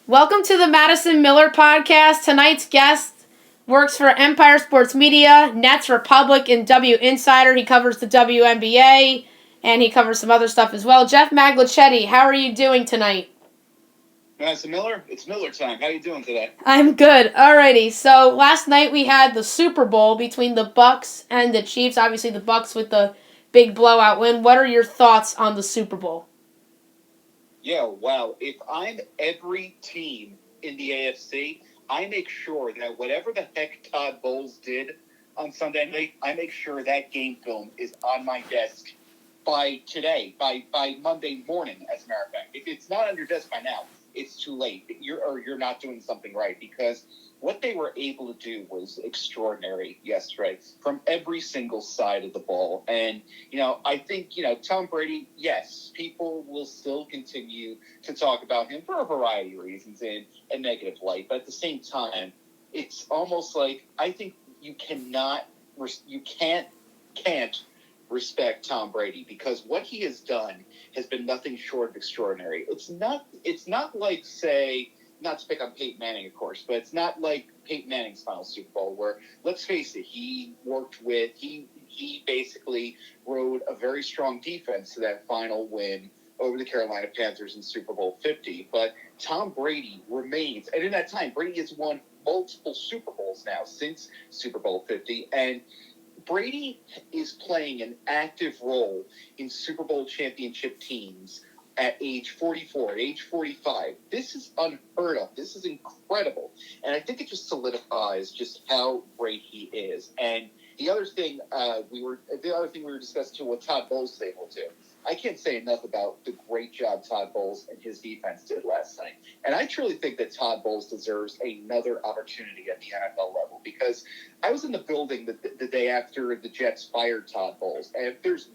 Welcome to the Madison Miller podcast. Tonight's guest works for Empire Sports Media, Nets Republic, and W Insider. He covers the WNBA, and he covers some other stuff as well. Geoff Magliocchetti, how are you doing tonight? Madison Miller, it's Miller time. How are you doing today? I'm good. Alrighty, so last night we had the Super Bowl between the Bucks and the Chiefs. Obviously, the Bucks with the big blowout win. What are your thoughts on the Super Bowl? Yeah, wow. If I'm every team in the AFC, I make sure that whatever the heck Todd Bowles did on Sunday night, I make sure that game film is on my desk by today, by Monday morning, as a matter of fact. If it's not on your desk by now, it's too late. You're not doing something right, because what they were able to do was extraordinary yesterday from every single side of the ball. And, I think, Tom Brady, yes, people will still continue to talk about him for a variety of reasons in a negative light. But at the same time, it's almost like I think you can't respect Tom Brady, because what he has done has been nothing short of extraordinary. It's not like, say, not to pick on Peyton Manning, of course, but it's not like Peyton Manning's final Super Bowl, where, let's face it, he basically rode a very strong defense to that final win over the Carolina Panthers in Super Bowl 50. But Tom Brady remains, and in that time, Brady has won multiple Super Bowls now since Super Bowl 50, and Brady is playing an active role in Super Bowl championship teams at age 44, at age 45. This is unheard of. This is incredible. And I think it just solidifies just how great he is. And the other thing we were discussing too, what Todd Bowles was able to do. I can't say enough about the great job Todd Bowles and his defense did last night. And I truly think that Todd Bowles deserves another opportunity at the NFL level, because I was in the building the day after the Jets fired Todd Bowles. And if there was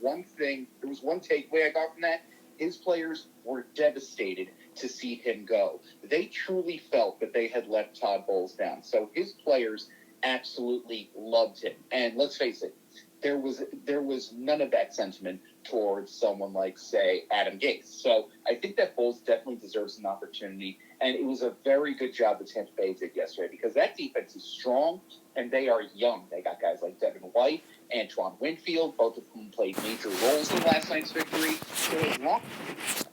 one takeaway I got from that, his players were devastated to see him go. They truly felt that they had let Todd Bowles down. So his players absolutely loved him. And let's face it, there was none of that sentiment towards someone like, say, Adam Gase. So I think that Bowles definitely deserves an opportunity, and it was a very good job that Tampa Bay did yesterday, because that defense is strong, and they are young. They got guys like Devin White, Antoine Winfield, both of whom played major roles in last night's victory. So as long as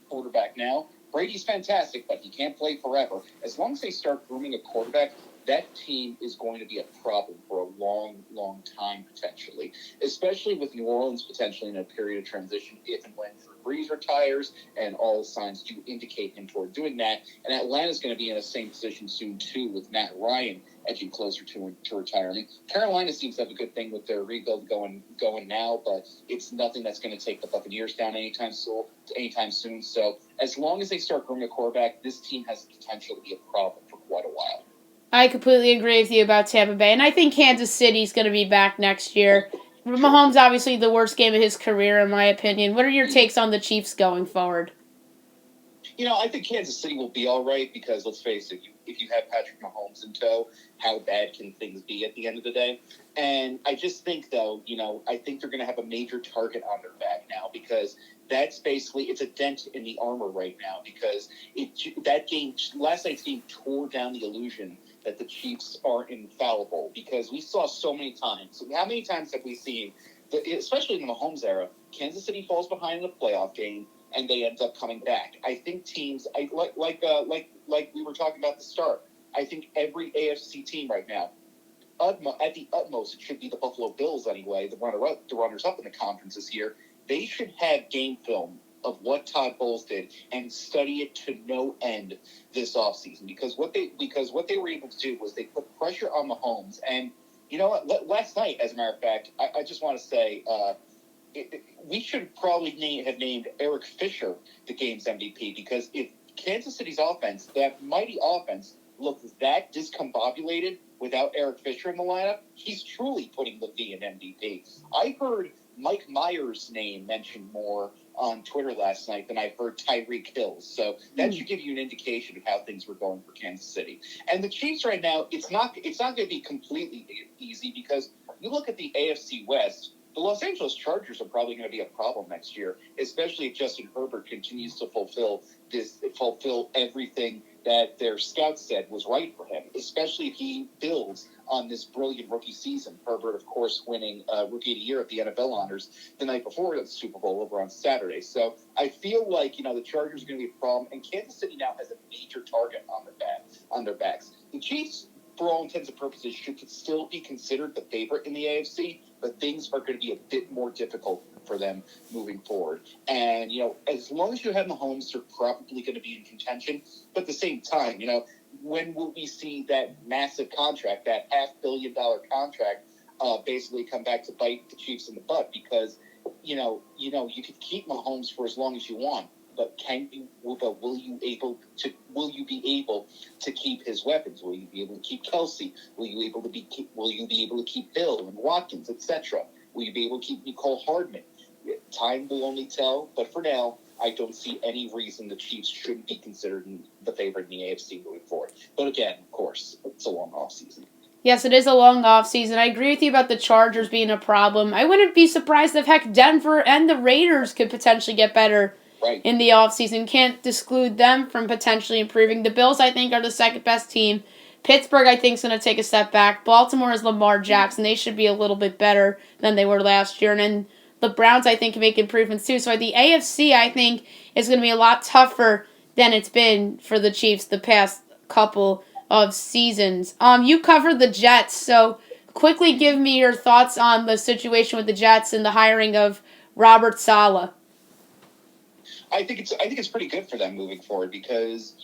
quarterback now, Brady's fantastic, but he can't play forever. As long as they start grooming a quarterback, that team is going to be a problem for a long, long time, potentially, especially with New Orleans potentially in a period of transition if and when Drew Brees retires, and all signs do indicate him toward doing that. And Atlanta's going to be in the same position soon, too, with Matt Ryan edging closer to retirement. Carolina seems to have a good thing with their rebuild going now, but it's nothing that's going to take the Buccaneers down anytime soon. So as long as they start grooming a quarterback, this team has the potential to be a problem for quite a while. I completely agree with you about Tampa Bay, and I think Kansas City's going to be back next year. Mahomes, obviously, the worst game of his career, in my opinion. What are your takes on the Chiefs going forward? I think Kansas City will be all right, because let's face it, if you have Patrick Mahomes in tow, how bad can things be at the end of the day? And I just think, though, I think they're going to have a major target on their back now, because that's basically, it's a dent in the armor right now, because last night's game tore down the illusion that the Chiefs are infallible, because we saw so many times. How many times have we seen, especially in the Mahomes era, Kansas City falls behind in a playoff game, and they end up coming back? I think teams like we were talking about at the start. I think every AFC team right now, at the utmost, it should be the Buffalo Bills anyway, the runners up in the conference this year. They should have game film of what Todd Bowles did and study it to no end this offseason, because what they were able to do was they put pressure on Mahomes. And you know what? Last night, as a matter of fact, I just want to say, we should probably have named Eric Fisher the game's MVP, because if Kansas City's offense, that mighty offense, looks that discombobulated without Eric Fisher in the lineup, he's truly putting the V in MVP. I heard Mike Myers' name mentioned more on Twitter last night than I've heard Tyreek Hill's. So that should give you an indication of how things were going for Kansas City. And the Chiefs right now, it's not going to be completely easy, because you look at the AFC West, the Los Angeles Chargers are probably going to be a problem next year, especially if Justin Herbert continues to fulfill everything that their scouts said was right for him, especially if he builds on this brilliant rookie season. Herbert, of course, winning Rookie of the Year at the NFL honors the night before the Super Bowl over on Saturday. So I feel like, the Chargers are going to be a problem, and Kansas City now has a major target on their backs. The Chiefs, for all intents and purposes, should still be considered the favorite in the AFC, but things are going to be a bit more difficult for them moving forward. And, as long as you have Mahomes, they're probably going to be in contention. But at the same time, when will we see that massive contract, that $500 million contract, basically come back to bite the Chiefs in the butt? Because, you could keep Mahomes for as long as you want, but will you be able to keep his weapons? Will you be able to keep Kelsey? Will you be able to keep Bill and Watkins, etc.? Will you be able to keep Nicole Hardman? Time will only tell, but for now, I don't see any reason the Chiefs shouldn't be considered the favorite in the AFC moving forward. But again, of course, it's a long offseason. Yes, it is a long offseason. I agree with you about the Chargers being a problem. I wouldn't be surprised if, heck, Denver and the Raiders could potentially get better in the offseason. Can't exclude them from potentially improving. The Bills, I think, are the second best team. Pittsburgh, I think, is going to take a step back. Baltimore is Lamar Jackson. They should be a little bit better than they were last year. And then the Browns, I think, can make improvements too. So the AFC, I think, is going to be a lot tougher than it's been for the Chiefs the past couple of seasons. You covered the Jets, so quickly give me your thoughts on the situation with the Jets and the hiring of Robert Saleh. I think it's pretty good for them moving forward because,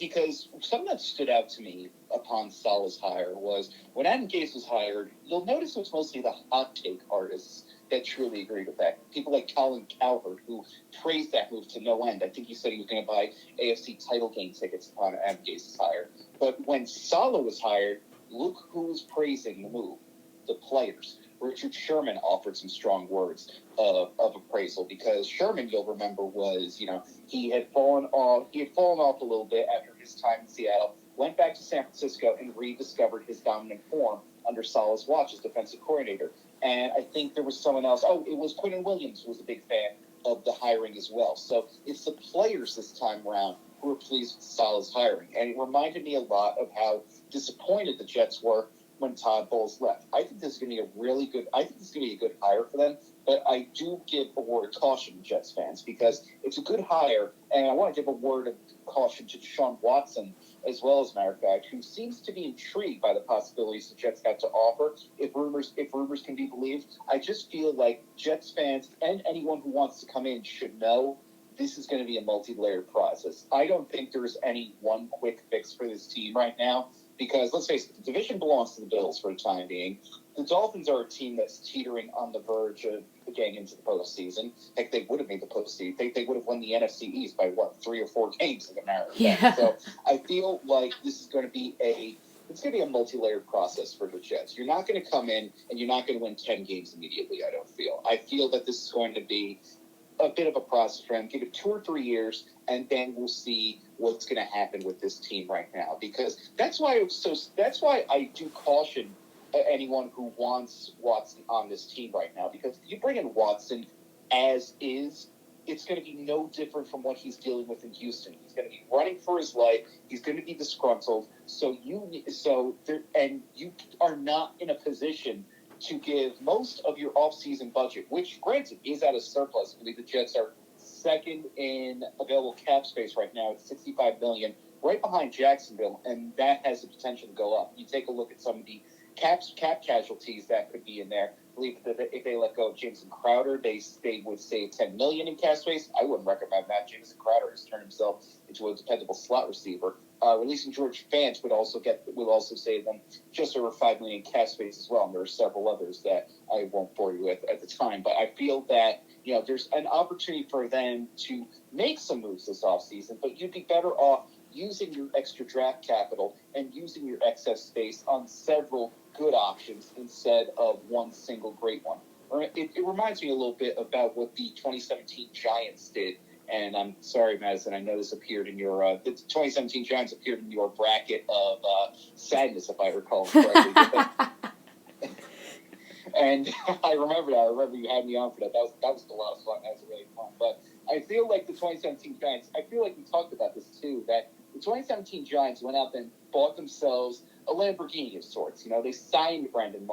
because something that stood out to me upon Saleh's hire was when Adam Gase was hired, you'll notice it was mostly the hot take artists that truly agreed with that. People like Colin Cowherd, who praised that move to no end. I think he said he was going to buy AFC title game tickets upon Adam Gase's hire. But when Saleh was hired, look who was praising the move. The players. Richard Sherman offered some strong words of appraisal because Sherman, you'll remember, was, he had fallen off a little bit after his time in Seattle, went back to San Francisco and rediscovered his dominant form under Saleh's watch as defensive coordinator. And I think there was someone else. Oh, it was Quinton Williams who was a big fan of the hiring as well. So it's the players this time around who were pleased with Saleh's hiring. And it reminded me a lot of how disappointed the Jets were when Todd Bowles left. I think this is going to be a good hire for them, but I do give a word of caution to Jets fans because it's a good hire, and I want to give a word of caution to Deshaun Watson as well as matter of fact, who seems to be intrigued by the possibilities the Jets have to offer. If rumors can be believed, I just feel like Jets fans and anyone who wants to come in should know this is going to be a multi-layered process. I don't think there's any one quick fix for this team right now. Because, let's face it, the division belongs to the Bills for the time being. The Dolphins are a team that's teetering on the verge of getting into the postseason. Heck, they would have made the postseason. They would have won the NFC East by, 3 or 4 games in a matter of fact. So I feel like this is going to be a multi-layered process for the Jets. You're not going to come in and you're not going to win 10 games immediately, I don't feel. I feel that this is going to be a bit of a process for them. Give it 2 or 3 years, and then we'll see what's going to happen with this team right now. Because that's why I do caution anyone who wants Watson on this team right now. Because if you bring in Watson as is, it's going to be no different from what he's dealing with in Houston. He's going to be running for his life. He's going to be disgruntled. You are not in a position to give most of your off-season budget, which, granted, is at a surplus. I believe the Jets are second in available cap space right now at $65 million, right behind Jacksonville, and that has the potential to go up. You take a look at some of the cap casualties that could be in there. I believe that if they let go of Jameson Crowder, they would save $10 million in cap space. I wouldn't recommend that. Jameson Crowder has turned himself into a dependable slot receiver. Releasing George Fant would also save them just over $5 million cap space as well. And there are several others that I won't bore you with at the time. But I feel that there's an opportunity for them to make some moves this offseason, but you'd be better off using your extra draft capital and using your excess space on several good options instead of one single great one. It reminds me a little bit about what the 2017 Giants did. And I'm sorry, Madison, I know this appeared in your the 2017 Giants appeared in your bracket of sadness, if I recall correctly. And I remember that. I remember you had me on for that. That was a lot of fun. That was really fun. But I feel like the 2017 Giants, I feel like we talked about this too, that the 2017 Giants went out and bought themselves a Lamborghini of sorts. You know, they signed Brandon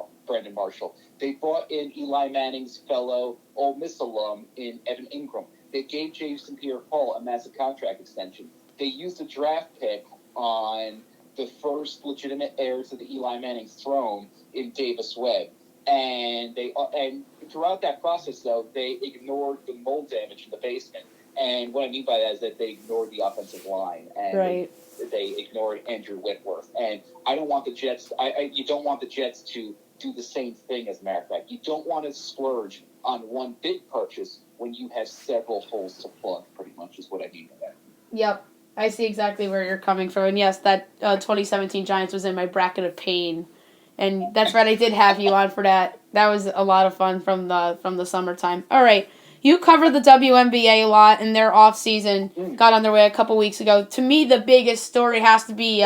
Marshall. They brought in Eli Manning's fellow Ole Miss alum in Evan Ingram. They gave Jason Pierre-Paul a massive contract extension. They used a draft pick on the first legitimate heir to the Eli Manning's throne in Davis Webb. And throughout that process, though, they ignored the mold damage in the basement. And what I mean by that is that they ignored the offensive line, and Right. they ignored Andrew Whitworth. And I don't want the Jets. You don't want the Jets to do the same thing. As a matter of fact, you don't want to splurge on one big purchase when you have several holes to plug. Pretty much is what I mean by that. Yep. I see exactly where you're coming from. And yes, that 2017 Giants was in my bracket of pain. And that's right, I did have you on for that. That was a lot of fun from the summertime. All right. You covered the WNBA a lot, and their offseason got underway a couple weeks ago. To me, the biggest story has to be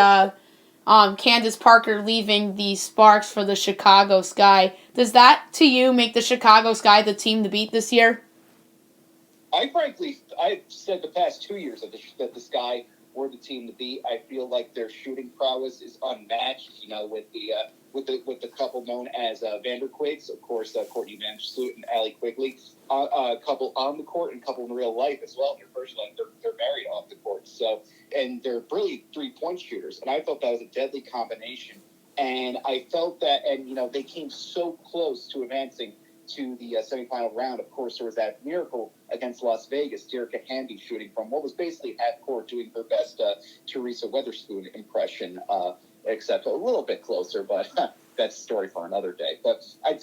Candace Parker leaving the Sparks for the Chicago Sky. Does that, to you, make the Chicago Sky the team to beat this year? I've said the past 2 years that the Sky were the team to beat. I feel like their shooting prowess is unmatched. You know, with the couple known as Vanderquigs, of course, Courtney Vandersloot and Allie Quigley, a couple on the court and a couple in real life as well. In their first life, they're married off the court. So, and they're brilliant 3-point shooters. And I thought that was a deadly combination. And I felt that, and you know, they came so close to advancing to the semifinal round. Of course, there was that miracle against Las Vegas, Jerica Hamby shooting from what was basically half court, doing her best Teresa Weatherspoon impression, except a little bit closer, but that's a story for another day. But I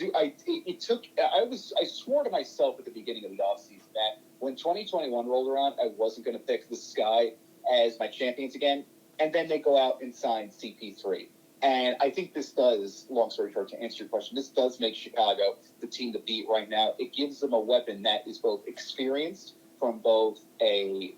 swore to myself at the beginning of the offseason that when 2021 rolled around, I wasn't going to pick the Sky as my champions again. And then they go out and sign CP3. And I think this does, long story short, to answer your question, this does make Chicago the team to beat right now. It gives them a weapon that is both experienced from both a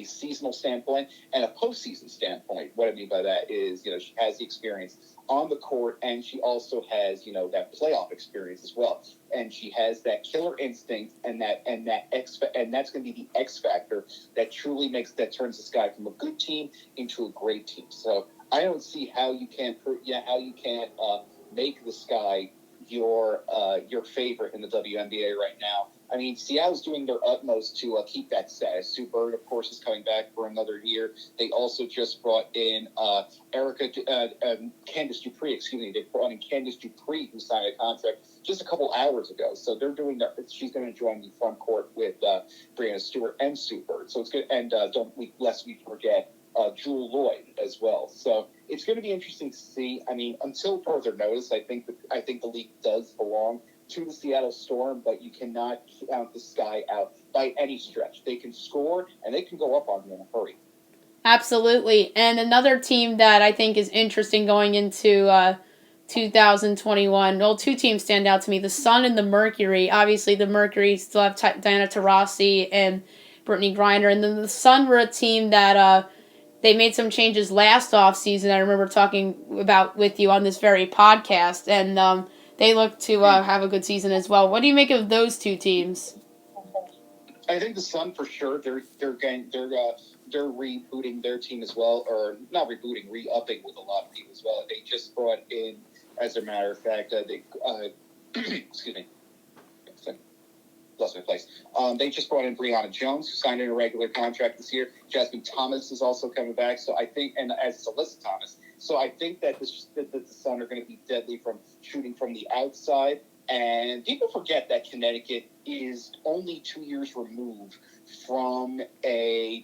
seasonal standpoint and a postseason standpoint. What I mean by that is, you know, she has the experience on the court, and she also has, you know, that playoff experience as well. And she has that killer instinct, and that's going to be the X factor that turns the Sky from a good team into a great team. So I don't see how you can make the Sky your favorite in the WNBA right now. I mean, Seattle's doing their utmost to keep that status. Sue Bird, of course, is coming back for another year. They also just brought in Candace Dupree. They brought in Candace Dupree, who signed a contract just a couple hours ago. So they're doing that. She's going to join the front court with Breanna Stewart and Sue Bird. So it's good. And lest we forget Jewel Lloyd as well. So it's going to be interesting to see. I mean, until further notice, I think the league does belong to the Seattle Storm, but you cannot count the Sky out by any stretch. They can score, and they can go up on you in a hurry. Absolutely. And another team that I think is interesting going into 2021, well, two teams stand out to me, the Sun and the Mercury. Obviously, the Mercury still have Diana Taurasi and Brittany Griner, and then the Sun were a team that they made some changes last offseason. I remember talking about with you on this very podcast, and they look to have a good season as well. What do you make of those two teams? I think the Sun for sure. They're rebooting their team as well, or not rebooting, re-upping with a lot of people as well. They just brought in, as a matter of fact, excuse me. Lost my place. They just brought in Brianna Jones, who signed in a regular contract this year. Jasmine Thomas is also coming back. So I think, and as is Alyssa Thomas. So I think that the Sun are going to be deadly from shooting from the outside. And people forget that Connecticut is only 2 years removed from an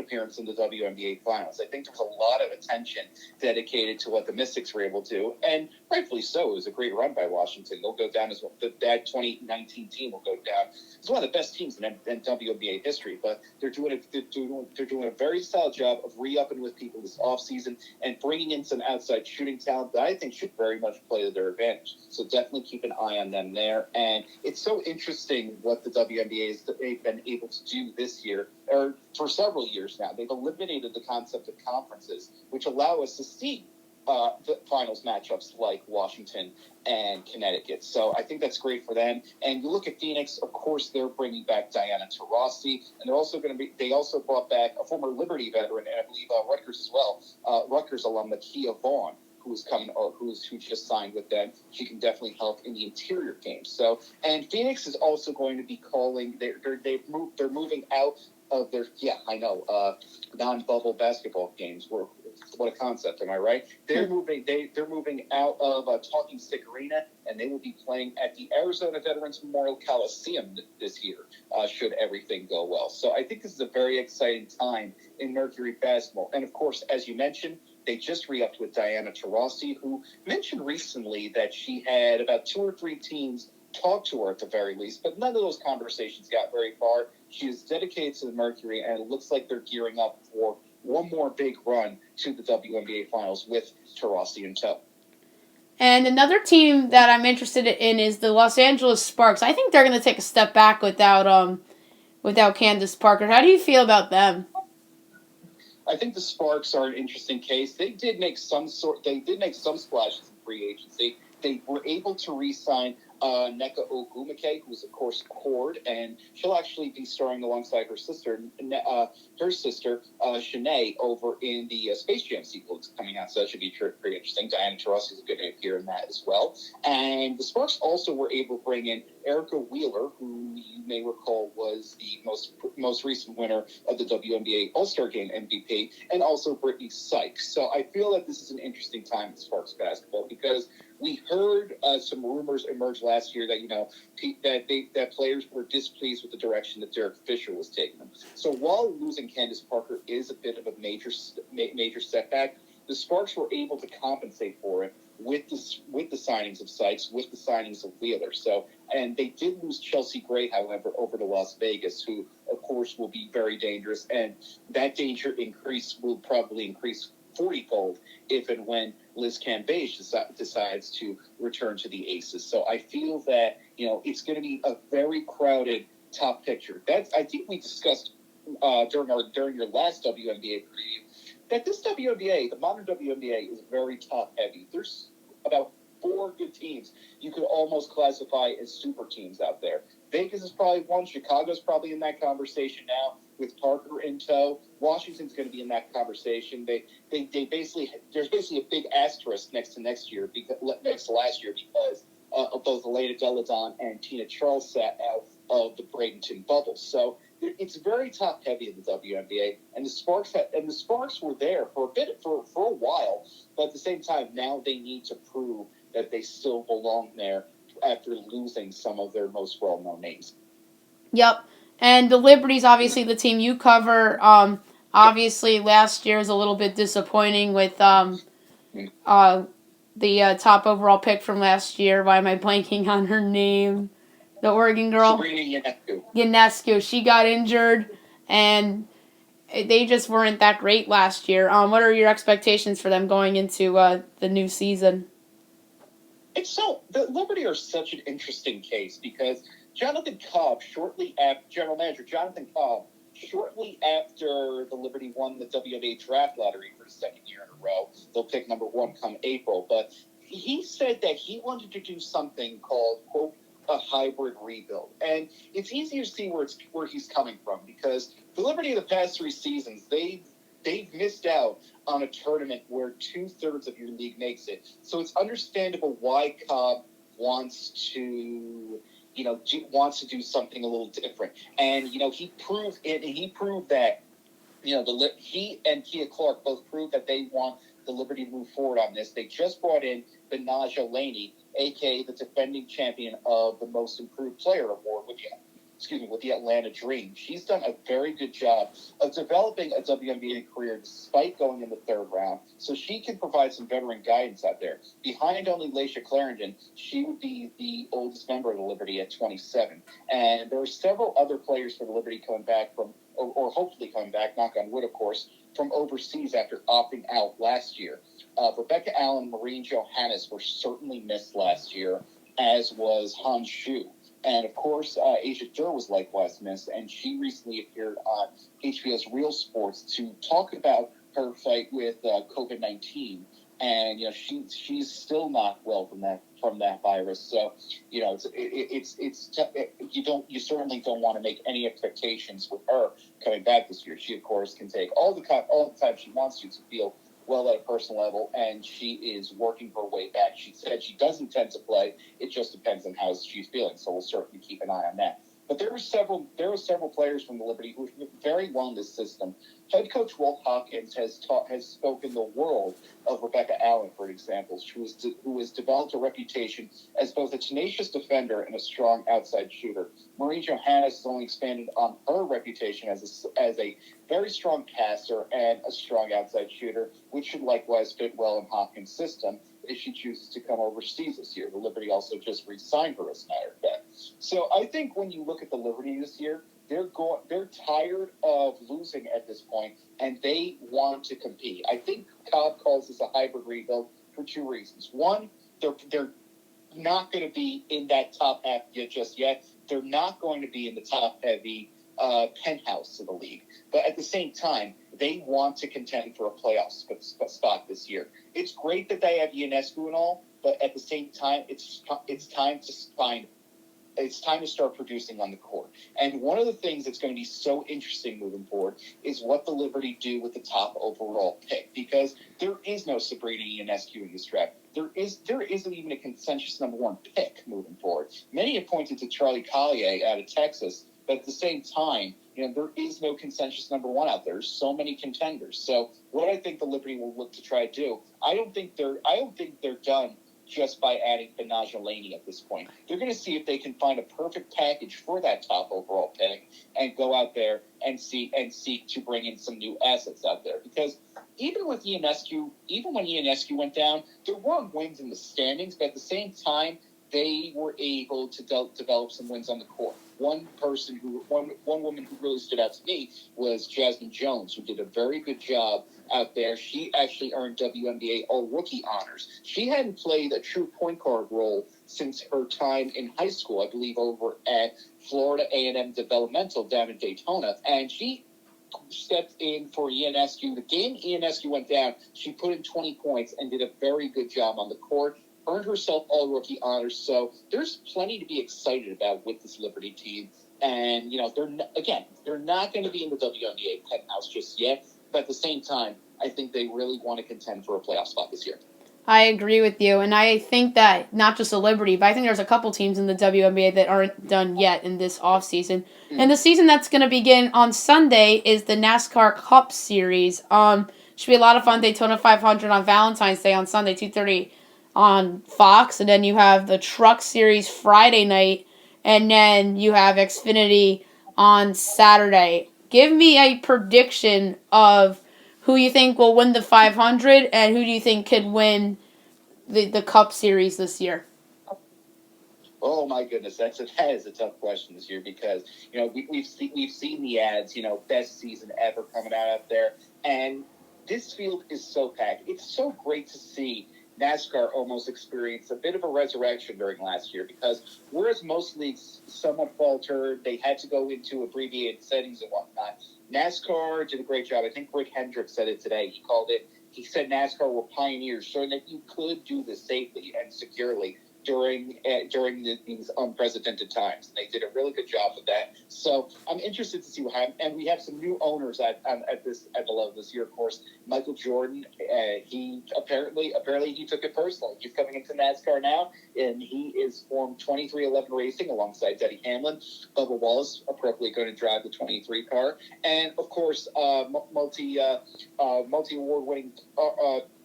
appearance in the WNBA Finals. I think there was a lot of attention dedicated to what the Mystics were able to do, and rightfully so. It was a great run by Washington. They'll go down as that 2019 team will go down as one of the best teams in WNBA history. But they're doing a very solid job of re-upping with people this offseason and bringing in some outside shooting talent that I think should very much play to their advantage. So definitely keep an eye on them there. And it's so interesting what the WNBA has been able to do this year, or for several years now. They've eliminated the concept of conferences, which allow us to see the finals matchups like Washington and Connecticut. So I think that's great for them. And you look at Phoenix, of course, they're bringing back Diana Taurasi, and they also brought back a former Liberty veteran, and I believe Rutgers as well, Rutgers alum Nakia Vaughn, who just signed with them. She can definitely help in the interior game. So, and Phoenix is also going to be calling. They're moving out of their non-bubble basketball games. What a concept, am I right? They're moving out of Talking Stick Arena, and they will be playing at the Arizona Veterans Memorial Coliseum this year, should everything go well. So I think this is a very exciting time in Mercury basketball. And of course, as you mentioned, they just re-upped with Diana Taurasi, who mentioned recently that she had about 2 or 3 teams talk to her at the very least, but none of those conversations got very far. She is dedicated to the Mercury, and it looks like they're gearing up for one more big run to the WNBA Finals with Taurasi in tow. And another team that I'm interested in is the Los Angeles Sparks. I think they're going to take a step back without Candace Parker. How do you feel about them? I think the Sparks are an interesting case. They did make some splashes in free agency. They were able to re-sign Nneka Ogwumike, who's of course Cord, and she'll actually be starring alongside her sister, Shanae, over in the Space Jam sequel that's coming out. So that should be pretty interesting. Diana Taurasi is a good appear in that as well. And the Sparks also were able to bring in Erica Wheeler, who you may recall was the most recent winner of the WNBA All-Star Game MVP, and also Brittany Sykes. So I feel that this is an interesting time in Sparks basketball because we heard some rumors emerge last year that that players were displeased with the direction that Derek Fisher was taking them. So while losing Candace Parker is a bit of a major setback, the Sparks were able to compensate for it with the signings of Sykes, with the signings of Wheeler. So, and they did lose Chelsea Gray, however, over to Las Vegas, who of course will be very dangerous, and that danger will probably increase 40-fold if and when Liz Cambage decides to return to the Aces. So I feel that it's going to be a very crowded top picture. I think we discussed during your last WNBA preview that this WNBA, the modern WNBA, is very top heavy. There's about 4 good teams you could almost classify as super teams out there. Vegas is probably one. Chicago's probably in that conversation now with Parker in tow. Washington's going to be in that conversation. There's basically a big asterisk next to last year because of both Elena Deladon and Tina Charles sat out of the Bradenton bubble. So it's very top heavy in the WNBA, and the Sparks were there for a while, but at the same time now they need to prove that they still belong there after losing some of their most well-known names. Yep. And the Liberty's obviously the team you cover. Obviously, last year is a little bit disappointing with the top overall pick from last year. Why am I blanking on her name? The Oregon girl? Sabrina Ionescu. She got injured, and they just weren't that great last year. What are your expectations for them going into the new season? The Liberty are such an interesting case because General Manager Jonathan Cobb, shortly after the Liberty won the WNBA draft lottery for the second year in a row, they'll pick number 1 come April, but he said that he wanted to do something called, quote, a hybrid rebuild. And it's easy to see where he's coming from because the Liberty of the past 3 seasons, they've missed out on a tournament where 2/3 of your league makes it. So it's understandable why Cobb wants to do something a little different. And he proved that he and Kia Clark both proved that they want the Liberty to move forward on this. They just brought in Benaja Laney, a.k.a. the defending champion of the Most Improved Player Award with the Atlanta Dream. She's done a very good job of developing a WNBA career despite going in the 3rd round, so she can provide some veteran guidance out there. Behind only Laisha Clarendon, she would be the oldest member of the Liberty at 27. And there are several other players for the Liberty coming back or hopefully coming back, knock on wood, of course, from overseas after opting out last year. Rebecca Allen and Maureen Johannes were certainly missed last year, as was Han Shu. And, of course, Asia Durr was likewise missed, and she recently appeared on HBO's Real Sports to talk about her fight with COVID-19 and she's still not well from that virus. So you certainly don't want to make any expectations with her coming back this year. She of course can take all the time she wants to feel well at a personal level, and she is working her way back. She said she does intend to play. It just depends on how she's feeling. So we'll certainly keep an eye on that. But there are several players from the Liberty who fit very well in this system. Head coach Walt Hawkins has spoken the world of Rebecca Allen, for example, who has developed a reputation as both a tenacious defender and a strong outside shooter. Marie Johannes has only expanded on her reputation as a very strong passer and a strong outside shooter, which should likewise fit well in Hawkins' system if she chooses to come overseas this year. The Liberty also just re-signed her, as a matter of fact. So I think when you look at the Liberty this year, they're tired of losing at this point, and they want to compete. I think Cobb calls this a hybrid rebuild for two reasons. One, they're not going to be in that top half just yet. They're not going to be in the top-heavy penthouse of the league. But at the same time, they want to contend for a playoff spot this year. It's great that they have Ionescu and all, but at the same time, it's time to start producing on the court. And one of the things that's going to be so interesting moving forward is what the Liberty do with the top overall pick, because there is no Sabrina Ionescu in this draft. There isn't even a consensus number one pick moving forward. Many have pointed to Charlie Collier out of Texas, but at the same time, there is no consensus number one out there. There's so many contenders. So what I think the Liberty will look to try to do, I don't think they're done just by adding Benaja Laney at this point. They're going to see if they can find a perfect package for that top overall pick and go out there and seek to bring in some new assets out there. Because even when Ionescu went down, there weren't wins in the standings, but at the same time, they were able to develop some wins on the court. One woman who really stood out to me was Jasmine Jones, who did a very good job out there. She actually earned WNBA All-Rookie honors. She hadn't played a true point guard role since her time in high school, I believe over at Florida A&M Developmental down in Daytona, and she stepped in for Ionescu. The game Ionescu went down, she put in 20 points and did a very good job on the court. Earned herself all-rookie honors, so there's plenty to be excited about with this Liberty team. And, they're not going to be in the WNBA penthouse just yet, but at the same time, I think they really want to contend for a playoff spot this year. I agree with you, and I think that not just the Liberty, but I think there's a couple teams in the WNBA that aren't done yet in this offseason. Mm-hmm. And the season that's going to begin on Sunday is the NASCAR Cup Series. Should be a lot of fun. Daytona 500 on Valentine's Day on Sunday, 2:30 on Fox, and then you have the Truck Series Friday night, and then you have Xfinity on Saturday. Give me a prediction of who you think will win the 500, and who do you think could win the Cup Series this year? Oh my goodness, that is a tough question this year, because we've seen the ads, best season ever coming out there, and this field is so packed. It's so great to see NASCAR almost experienced a bit of a resurrection during last year, because whereas most leagues somewhat faltered, they had to go into abbreviated settings and whatnot, NASCAR did a great job. I think Rick Hendrick said it today. He said NASCAR were pioneers, showing that you could do this safely and securely during these unprecedented times. And they did a really good job with that. So I'm interested to see what happens. And we have some new owners at the level this year, of course. Michael Jordan, he apparently he took it personally. He's coming into NASCAR now, and he is formed 2311 Racing alongside Denny Hamlin. Bubba Wallace appropriately going to drive the 23 car, and of course, multi-award-winning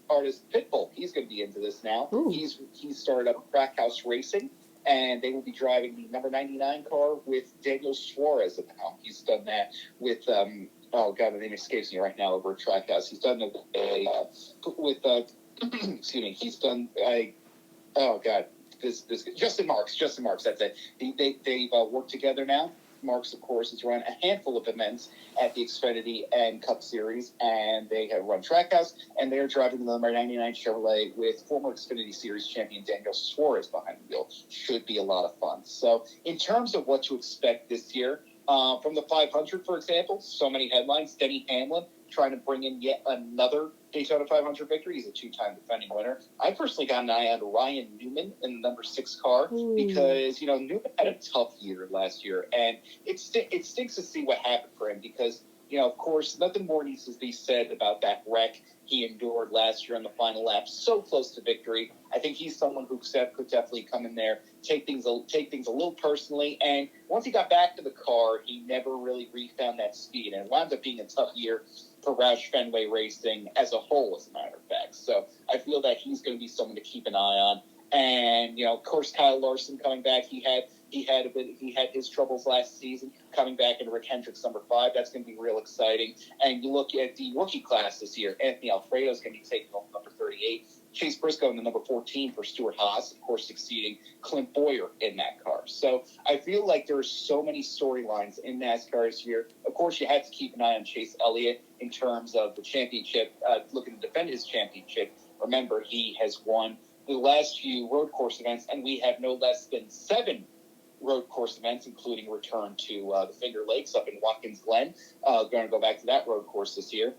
artist Pitbull. He's going to be into this now. Ooh. He's started up Trackhouse Racing, and they will be driving the number 99 car with Daniel Suarez at the helm. He's done that with the name escapes me right now over at Trackhouse. He's done He's done Justin Marks. That's it. They've worked together now. Marks, of course, has run a handful of events at the Xfinity and Cup Series, and they have run Trackhouse, and they're driving the number 99 Chevrolet with former Xfinity Series champion Daniel Suarez behind the wheel. Should be a lot of fun. So in terms of what to expect this year, From the 500, for example, so many headlines. Denny Hamlin trying to bring in yet another Daytona 500 victory. He's a two-time defending winner. I personally got an eye on Ryan Newman in the number 6 car because, Newman had a tough year last year, and it stinks to see what happened for him because, of course, nothing more needs to be said about that wreck he endured last year on the final lap. So close to victory. I think he's someone who could definitely come in there, take things a little personally. And once he got back to the car, he never really refound that speed. And it wound up being a tough year for Roush Fenway Racing as a whole, as a matter of fact. So I feel that he's going to be someone to keep an eye on. And, of course, Kyle Larson coming back. He had his troubles last season coming back into Rick Hendrick's number 5. That's going to be real exciting. And you look at the rookie class this year. Anthony Alfredo's going to be taking over number 38. Chase Briscoe in the number 14 for Stuart Haas, of course, succeeding Clint Boyer in that car. So I feel like there are so many storylines in NASCAR this year. Of course, you have to keep an eye on Chase Elliott in terms of the championship, looking to defend his championship. Remember, he has won the last few road course events, and we have no less than 7 road course events, including return to the Finger Lakes up in Watkins Glen. Going to go back to that road course this year.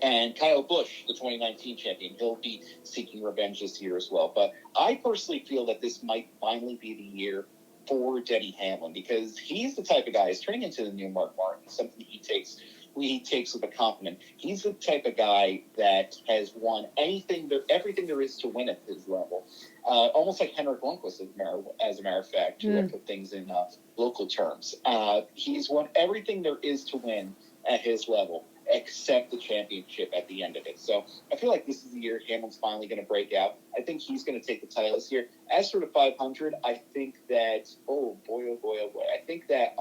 And Kyle Busch, the 2019 champion, he'll be seeking revenge this year as well. But I personally feel that this might finally be the year for Denny Hamlin because he's the type of guy, he's turning into the new Mark Martin, something he takes with a compliment. He's the type of guy that has won everything there is to win at his level. Almost like Henrik Lundqvist, as a matter of fact, to put things in local terms. He's won everything there is to win at his level, except the championship at the end of it. So I feel like this is the year Hamlin's finally going to break out. I think he's going to take the title this year. As for the 500, I think that, oh boy, I think that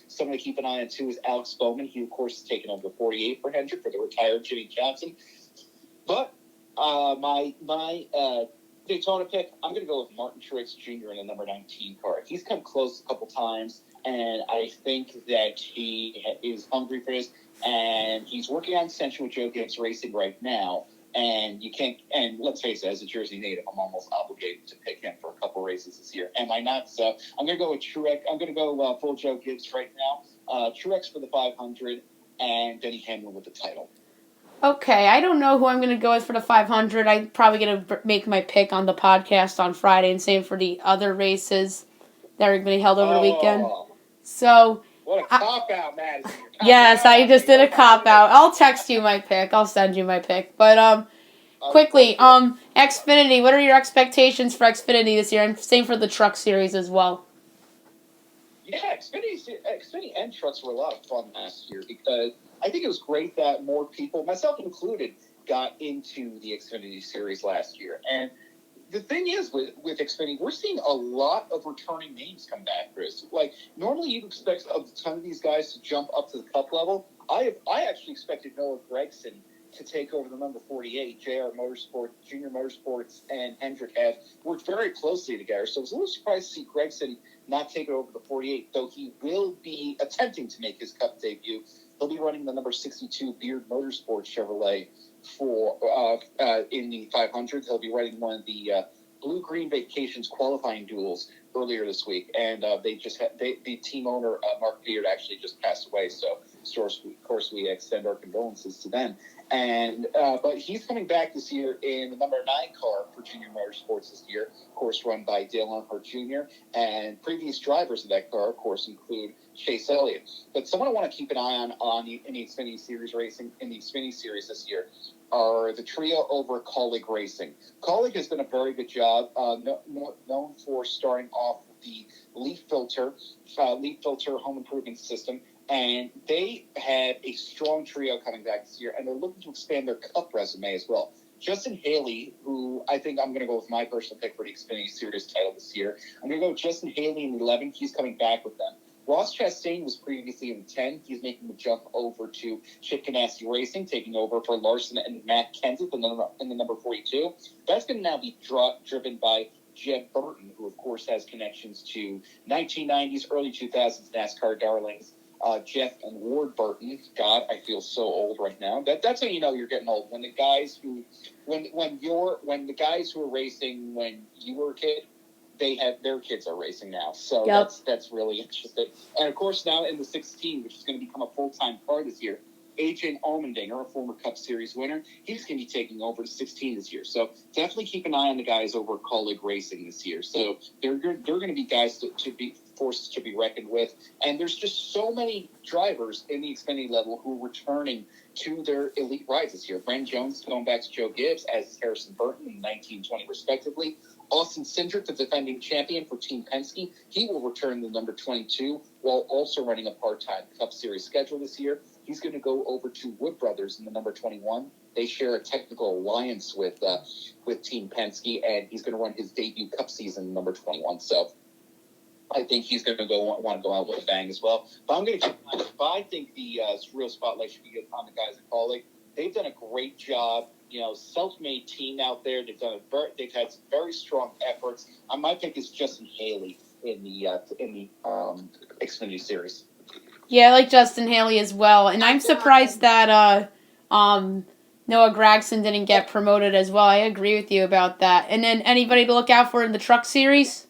someone to keep an eye on too is Alex Bowman. He, of course, is taking over the 48 for Hendrick for the retired Jimmy Johnson. But my Daytona pick, I'm going to go with Martin Truex Jr. in the number 19 car. He's come close a couple times, and I think that he is hungry for this. And he's working on extension with Joe Gibbs Racing right now. And you can't, and let's face it, as a Jersey native, I'm almost obligated to pick him for a couple races this year. Am I not? So I'm going to go with Truex. I'm going to go full Joe Gibbs right now. Truex for the 500 and Denny Hamlin with the title. Okay, I don't know who I'm going to go with for the 500. I'm probably going to make my pick on the podcast on Friday and same for the other races that are going to be held over the weekend. So, what a cop-out, Madison. Yes, I just did a cop-out. I'll text you my pick. I'll send you my pick. But, quickly, Xfinity, what are your expectations for Xfinity this year? And same for the Truck Series as well. Yeah, Xfinity and Trucks were a lot of fun last year because I think it was great that more people, myself included, got into the Xfinity Series last year. And the thing is with Xfinity, we're seeing a lot of returning names come back, Chris. Like, normally you'd expect a ton of these guys to jump up to the Cup level. I actually expected Noah Gragson to take over the number 48. JR Motorsports, Junior Motorsports, and Hendrick have worked very closely together. So I was a little surprised to see Gragson not take it over the 48, though he will be attempting to make his Cup debut. He'll be running the number 62 Beard Motorsports Chevrolet for in the 500. He'll be running one of the Blue Green Vacations qualifying duels earlier this week, and the team owner Mark Beard actually just passed away. So of course we extend our condolences to them. And but he's coming back this year in the number 9 car for Junior Motorsports this year, of course run by Dale Earnhardt Jr. And previous drivers of that car, of course, include Chase Elliott. But someone I want to keep an eye on in the Xfinity Series racing in the Xfinity Series this year are the trio over Colleague Racing. Colleague has done a very good job, known for starting off the leaf filter home improvement system. And they had a strong trio coming back this year, and they're looking to expand their Cup resume as well. Justin Haley, who I think I'm going to go with my personal pick for the Xfinity Series title this year. I'm going to go with Justin Haley in the 11. He's coming back with them. Ross Chastain was previously in the 10. He's making the jump over to Chip Ganassi Racing, taking over for Larson and Matt Kenseth in the number 42. That's going to now be driven by Jeb Burton, who, of course, has connections to 1990s, early 2000s NASCAR darlings. Geoff and Ward Burton. God, I feel so old right now. That's how you know you're getting old. When the guys who, when the guys who were racing when you were a kid their kids are racing now. So Yep. that's really interesting. And of course, now in the 16, which is going to become a full-time car this year, Adrian Allmendinger, a former Cup Series winner, he's going to be taking over the 16 this year. So definitely keep an eye on the guys over at Colleague Racing this year. So they're going to be guys to be forces to be reckoned with. And there's just so many drivers in the Xfinity level who are returning to their elite rides this year. Brandon Jones going back to Joe Gibbs, as is Harrison Burton in 1920 respectively. Austin Cindric, the defending champion for Team Penske, he will return to number 22 while also running a part-time Cup Series schedule this year. He's going to go over to Wood Brothers in the number 21. They share a technical alliance with Team Penske, and he's going to run his debut Cup season number 21. So I think he's going to want to go out with a bang as well. But I'm going to I think the real spotlight should be on the guys at Colleague. They've done a great job. Self-made team out there. They've had some very strong efforts. My pick is Justin Haley in the Xfinity Series. Yeah, I like Justin Haley as well, and I'm surprised that Noah Gragson didn't get promoted as well. I agree with you about that. And then anybody to look out for in the Truck Series?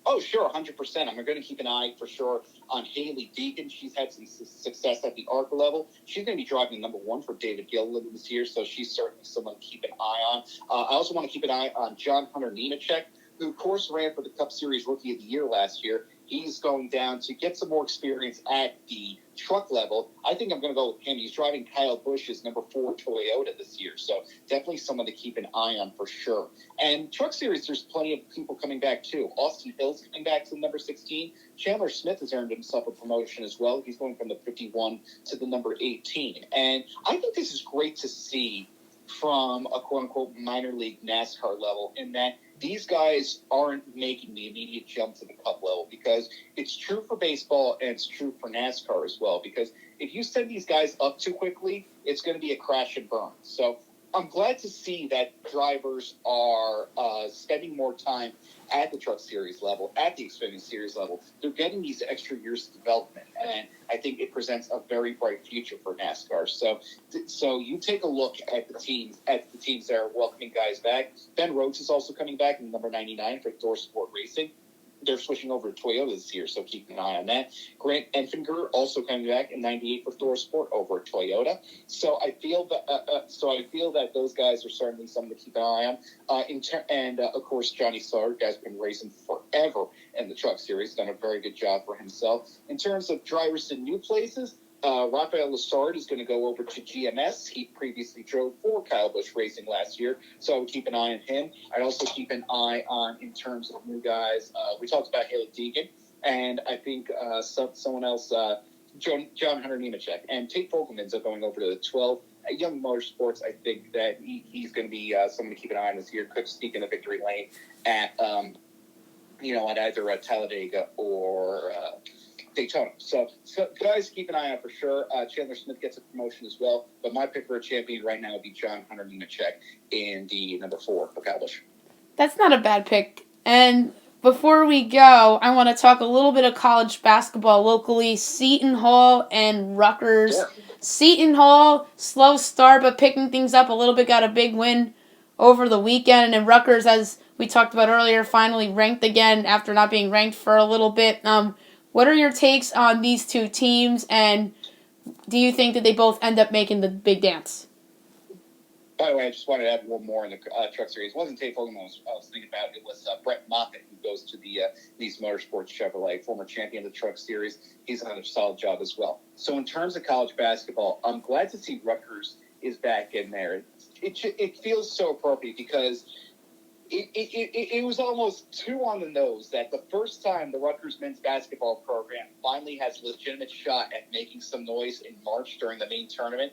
Oh, sure, 100%. I'm going to keep an eye for sure on Haley Deegan. She's had some success at the ARC level. She's going to be driving number 1 for David Gilliland this year, so she's certainly someone to keep an eye on. I also want to keep an eye on John Hunter Nemechek, who, of course, ran for the Cup Series Rookie of the Year last year. He's going down to get some more experience at the truck level. I think I'm going to go with him. He's driving Kyle Busch's number 4 Toyota this year, so definitely someone to keep an eye on for sure. And Truck Series, there's plenty of people coming back too. Austin Hill's coming back to the number 16. Chandler Smith has earned himself a promotion as well. He's going from the 51 to the number 18. And I think this is great to see from a quote-unquote minor league NASCAR level, in that these guys aren't making the immediate jump to the Cup level, because it's true for baseball and it's true for NASCAR as well, because if you send these guys up too quickly, it's going to be a crash and burn. So I'm glad to see that drivers are spending more time at the Truck Series level, at the Xfinity Series level. They're getting these extra years of development, and I think it presents a very bright future for NASCAR. So you take a look at the teams that are welcoming guys back. Ben Rhodes is also coming back in number 99 for Thor Sport Racing. They're switching over to Toyota this year, so keep an eye on that. Grant Enfinger also coming back in 98 for Thor Sport over at Toyota. So I feel that those guys are certainly something to keep an eye on. Of course, Johnny Sauer, guy's been racing forever in the Truck Series, done a very good job for himself. In terms of drivers in new places, Rafael Lessard is going to go over to GMS. He previously drove for Kyle Busch Racing last year, so I would keep an eye on him. I'd also keep an eye on, in terms of new guys, we talked about Haley Deegan, and I think someone else, John Hunter Nemechek, and Tate Fogelman's going over to the 12. At Young Motorsports, I think that he's going to be someone to keep an eye on this year. Could sneak in the victory lane at either Talladega or Daytona. So guys, keep an eye out for sure. Chandler Smith gets a promotion as well, but my pick for a champion right now would be John Hunter Nemechek in the number 4 for Kyle Busch. That's not a bad pick. And before we go, I want to talk a little bit of college basketball locally. Seton Hall and Rutgers. Sure. Seton Hall, slow start, but picking things up a little bit, got a big win over the weekend. And then Rutgers, as we talked about earlier, finally ranked again after not being ranked for a little bit. What are your takes on these two teams, and do you think that they both end up making the big dance? By the way, I just wanted to add one more in the Truck Series. It wasn't Tate Fogelman I was thinking about. It was Brett Moffitt, who goes to the Leeds Motorsports Chevrolet, former champion of the Truck Series. He's done a solid job as well. So in terms of college basketball, I'm glad to see Rutgers is back in there. It feels so appropriate, because it was almost too on the nose that the first time the Rutgers men's basketball program finally has a legitimate shot at making some noise in March during the main tournament,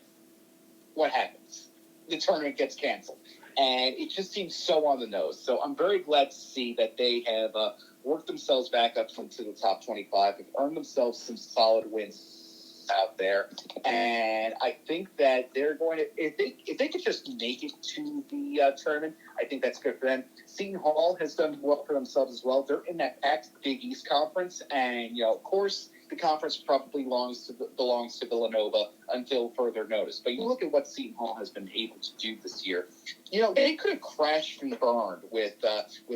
what happens? The tournament gets canceled. And it just seems so on the nose. So I'm very glad to see that they have worked themselves back up into the top 25 and earned themselves some solid wins out there. And I think that they're going to, if they could just make it to the tournament, I think that's good for them. Seton Hall has done well for themselves as well. They're in that packed Big East Conference, and of course, the conference probably belongs to Villanova until further notice. But you look at what Seton Hall has been able to do this year. They could have crashed and burned with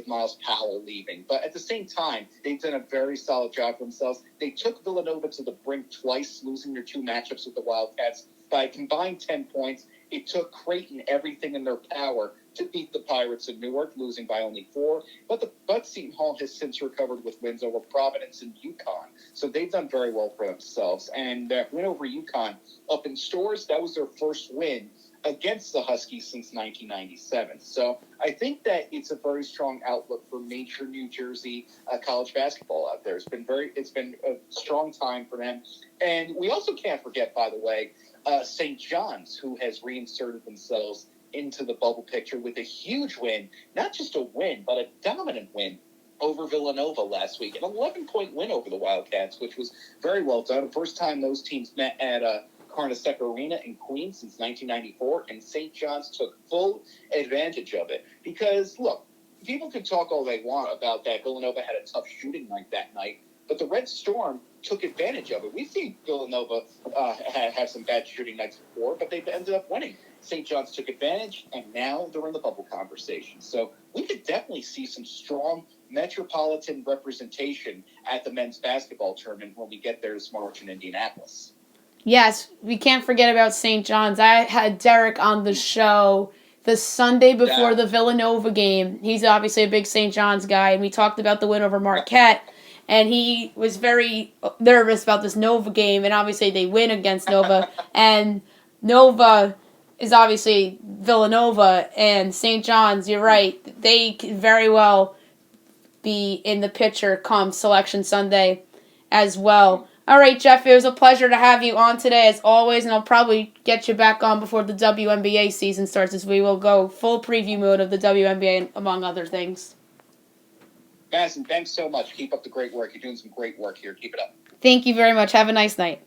Miles Powell leaving. But at the same time, they've done a very solid job for themselves. They took Villanova to the brink twice, losing their 2 matchups with the Wildcats by a combined 10 points. It took Creighton everything in their power to beat the Pirates of Newark, losing by only 4. But Seton Hall has since recovered with wins over Providence and UConn. So they've done very well for themselves. And that win over UConn up in Stores, that was their first win against the Huskies since 1997. So I think that it's a very strong outlook for major New Jersey college basketball out there. It's been a strong time for them. And we also can't forget, by the way, St. John's, who has reinserted themselves into the bubble picture with a huge win, not just a win, but a dominant win over Villanova last week. An 11-point win over the Wildcats, which was very well done. First time those teams met at Carnesecca Arena in Queens since 1994, and St. John's took full advantage of it. Because, look, people can talk all they want about that Villanova had a tough shooting night that night, but the Red Storm took advantage of it. We've seen Villanova have some bad shooting nights before, but they've ended up winning. St. John's took advantage, and now they're in the bubble conversation. So we could definitely see some strong metropolitan representation at the men's basketball tournament when we get there this March in Indianapolis. Yes, we can't forget about St. John's. I had Derek on the show the Sunday before the Villanova game. He's obviously a big St. John's guy, and we talked about the win over Marquette. And he was very nervous about this Nova game, and obviously they win against Nova. And Nova is obviously Villanova, and St. John's, you're right, they could very well be in the picture come Selection Sunday as well. All right, Geoff, it was a pleasure to have you on today as always, and I'll probably get you back on before the WNBA season starts, as we will go full preview mode of the WNBA, among other things. Madison, thanks so much. Keep up the great work. You're doing some great work here. Keep it up. Thank you very much. Have a nice night.